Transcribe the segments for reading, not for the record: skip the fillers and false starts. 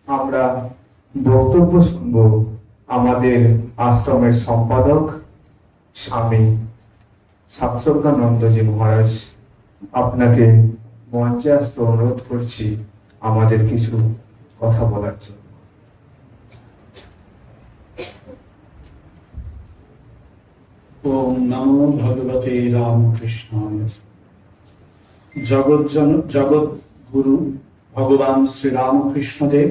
আমরা বক্তব্য শুনব আমাদের আশ্রমের সম্পাদক স্বামী সাত্রজ্ঞানন্দজি মহারাজ। আপনাকে মঞ্চে আসতে অনুরোধ করছি আমাদের কিছু কথা বলার জন্য। ওম নমো ভগবতে রামকৃষ্ণায়। জগৎ গুরু ভগবান শ্রী রামকৃষ্ণদেব,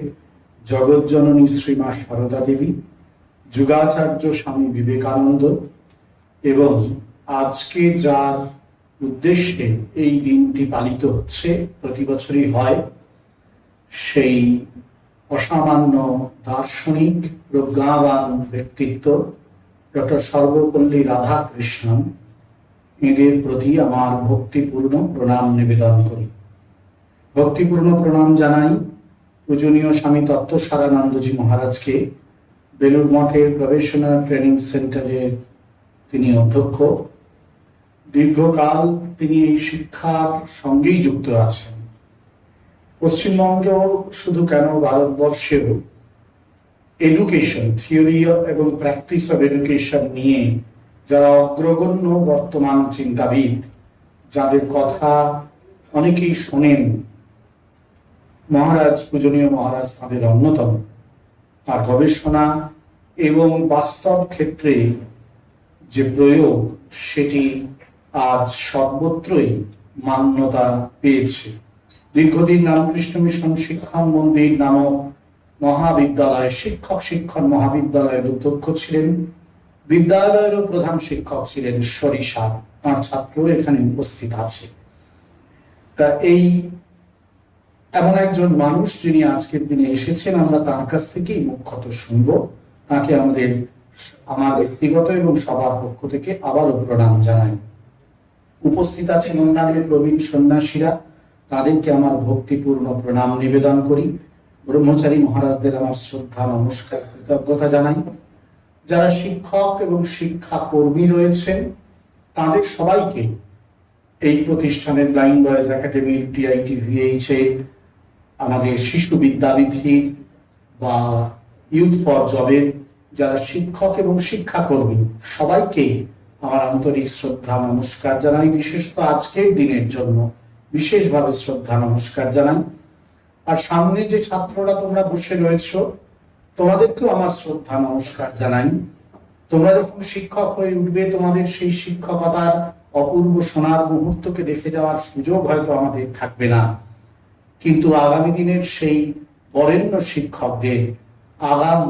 জগৎজননী শ্রীমা সারদা দেবী, যুগাচার্য স্বামী বিবেকানন্দ এবং আজকে যার উদ্দেশ্যে এই দিনটি পালিত হচ্ছে, প্রতি বছরই হয়, সেই অসামান্য দার্শনিক প্রজ্ঞাবান ব্যক্তিত্ব ডক্টর সর্বপল্লী রাধাকৃষ্ণন, এদের প্রতি আমার ভক্তিপূর্ণ প্রণাম নিবেদন করি। ভক্তিপূর্ণ প্রণাম জানাই পূজনীয় স্বামী তত্ত্বসারানন্দজি মহারাজকে। বেলুড় মঠের প্রফেশনাল ট্রেনিং সেন্টারের তিনি অধ্যক্ষ। দীর্ঘকাল তিনি এই শিক্ষার সঙ্গেই যুক্ত আছেন। পশ্চিমবঙ্গেও শুধু কেন, ভারতবর্ষেও এডুকেশন, থিওরি এবং প্র্যাকটিস অফ এডুকেশন নিয়ে যারা অগ্রগণ্য বর্তমান চিন্তাবিদ, যাদের কথা অনেকেই শোনেন, মহারাজ, পূজনীয় মহারাজ তাদের অন্যতম। তার গবেষণা এবং বাস্তব ক্ষেত্রে যে প্রয়োগ, সেটি আজ সর্বত্রই মান্যতা পেয়েছে। দীর্ঘদিন রামকৃষ্ণ মিশন শিক্ষণ মন্দির নামক মহাবিদ্যালয়, শিক্ষণ মহাবিদ্যালয়ের অধ্যক্ষ ছিলেন। বিদ্যালয়েরও প্রধান শিক্ষক ছিলেন সরিষা। তার ছাত্র এখানে উপস্থিত আছে। তা এই এমন একজন মানুষ যিনি আজকের দিনে এসেছেন, আমরা তার কাছ থেকেই মুখ্যত শুনব। তাকে আমার ব্যক্তিগত এবং সবার পক্ষ থেকে আবারও প্রণাম জানাই। উপস্থিত আছেন অন্যান্য প্রবীণ সন্ন্যাসীরা, তাদেরকে আমার ভক্তিপূর্ণ প্রণাম নিবেদন করি। ব্রহ্মচারী মহারাজদের আমার শ্রদ্ধা, নমস্কার, কৃতজ্ঞতা জানাই। যারা শিক্ষক এবং শিক্ষা কর্মী রয়েছেন, তাদের সবাইকে এই প্রতিষ্ঠানের ব্লাইন্ড বয়েজ একাডেমি, টিআইটি, ভিএইচএ, আমাদের শিশু বিদ্যাবিধি বা ইউথ ফর জবের যারা শিক্ষক এবং শিক্ষাকর্মী, সবাইকে আমার আন্তরিক শ্রদ্ধা নমস্কার জানাই। বিশেষত আজকের দিনের জন্য বিশেষভাবে শ্রদ্ধা নমস্কার জানাই। আর সামনে যে ছাত্ররা তোমরা বসে রয়েছ, তোমাদেরকেও আমার শ্রদ্ধা নমস্কার জানাই। তোমরা যখন শিক্ষক হয়ে উঠবে, তোমাদের সেই শিক্ষকতার অপূর্ব সোনার মুহূর্তকে দেখে যাওয়ার সুযোগ হয়তো আমাদের থাকবে না, কিন্তু আগামী দিনের সেই বরেণ্য শিক্ষকদের আগাম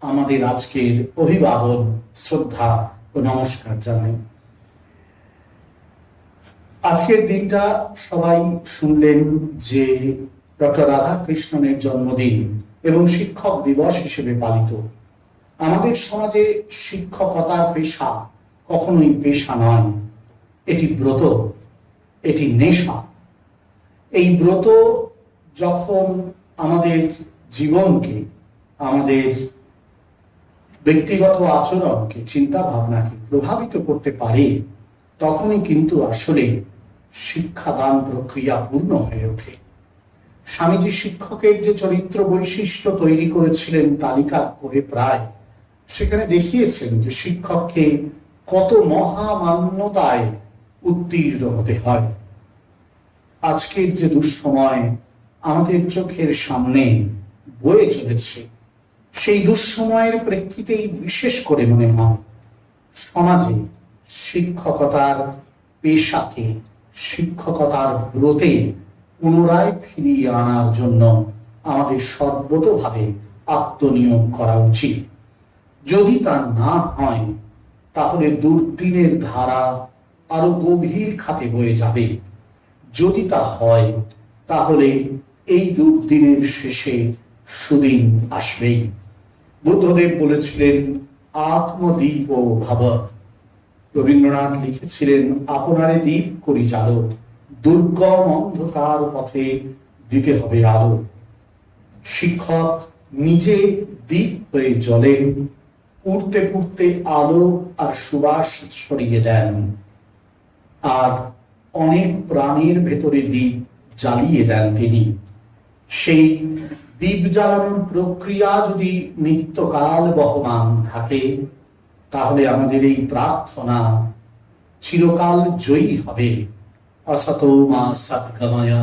আমাদের আজকের অভিবাদন, শ্রদ্ধা ও নমস্কার জানাই। আজকের দিনটা সবাই শুনলেন যে ডক্টর রাধাকৃষ্ণনের জন্মদিন এবং শিক্ষক দিবস হিসেবে পালিত। আমাদের সমাজে শিক্ষকতার পেশা কখনোই পেশা নয়, এটি ব্রত, এটি নেশা। এই ব্রত যখন আমাদের জীবনকে, আমাদের ব্যক্তিগত আচরণকে, চিন্তা ভাবনাকে প্রভাবিত করতে পারে, তখনই কিন্তু আসলে শিক্ষাদান প্রক্রিয়া পূর্ণ হয়ে ওঠে। স্বামীজি শিক্ষকের যে চরিত্র বৈশিষ্ট্য তৈরি করেছিলেন তালিকা করে প্রায়, সেখানে দেখিয়েছেন যে শিক্ষককে কত মহামান্যতায় উত্তীর্ণ হতে হয়। আজকের যে দুঃসময় আমাদের চোখের সামনে বয়ে চলেছে, সেই দুঃসময়ের প্রেক্ষিতেই বিশেষ করে মনে হয় সমাজে শিক্ষকতার পেশাকে, শিক্ষকতার ব্রতে পুনরায় ফিরিয়ে আনার জন্য আমাদের সর্বতোভাবে আত্মনিয়োগ করা উচিত। যদি তা না হয়, তাহলে দুর্দিনের ধারা আরো গভীর খাতে বয়ে যাবে। যদি তা হয়, তাহলে এই দুর্দিনের শেষে সুদিন আসবেই। বুদ্ধদেব বলেছিলেন, আত্মদীপ ও ভাব। রবীন্দ্রনাথ লিখেছিলেন, আপনারে দ্বীপ করি জালো, দুর্গম অন্ধকার পথে দিতে হবে আলো। শিক্ষক নিজে দ্বীপ হয়ে জ্বলেন, উড়তে পুড়তে আলো আর সুবাস ছড়িয়ে দেন, আর অনেক প্রাণীর ভেতরে দ্বীপ জ্বালিয়ে দেন তিনি। সেই দীপ জ্বালানোর প্রক্রিয়া যদি নিত্যকাল বহমান থাকে, তাহলে আমাদের এই প্রার্থনা চিরকাল জয়ী হবে। অসতো মা সৎগময়,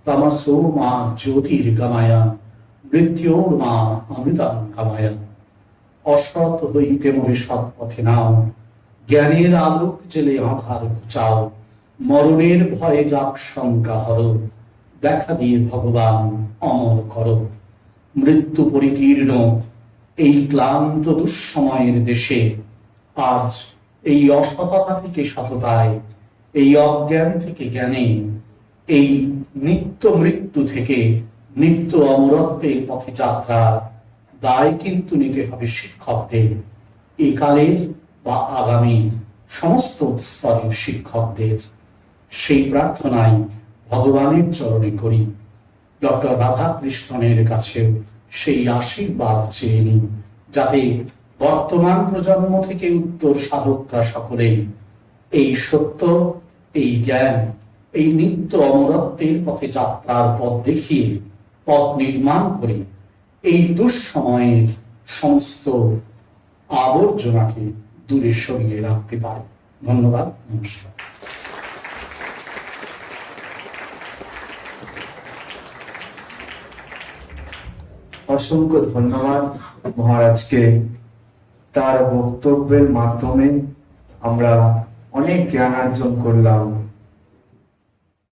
তমসো মা জ্যোতির্গময়, মৃত্যুর মা অমৃতং গময়। অসৎ হইতে মোরে সৎ পথে নাও, জ্ঞানের আলোক জেলে আধার ঘুচাও। মরণের ভয়ে যাক শঙ্কা হর, দেখা দিয়ে ভগবান অমর করো। মৃত্যু পরিকীর্ণ এই ক্লান্ত দুঃসময়ের দেশে আজ এই অসততা থেকে সততায়, এই অজ্ঞান থেকে জ্ঞানে, এই নিত্য মৃত্যু থেকে নিত্য অমরত্বের পথে যাত্রা দায় কিন্তু নিতে হবে শিক্ষকদের, এই কালের বা আগামী সমস্ত স্তরের শিক্ষকদের। সেই প্রার্থনাই ভগবানের চরণে করি। ডক্টর রাধাকৃষ্ণনের কাছেও সেই আশীর্বাদ চেয়ে নিই, যাতে বর্তমান প্রজন্ম থেকে উত্তর সাধকরা সকলেই এই সত্য, এই জ্ঞান, এই নিত্য অমরত্বের পথে যাত্রার পথ দেখিয়ে পথ নির্মাণ করে এই দুঃসময়ের সমস্ত আবর্জনাকে দূরে সরিয়ে রাখতে পারে। ধন্যবাদ, নমস্কার। অসংখ্য ধন্যবাদ মহারাজকে। তার বক্তব্যের মাধ্যমে আমরা অনেক জ্ঞান অর্জন করলাম।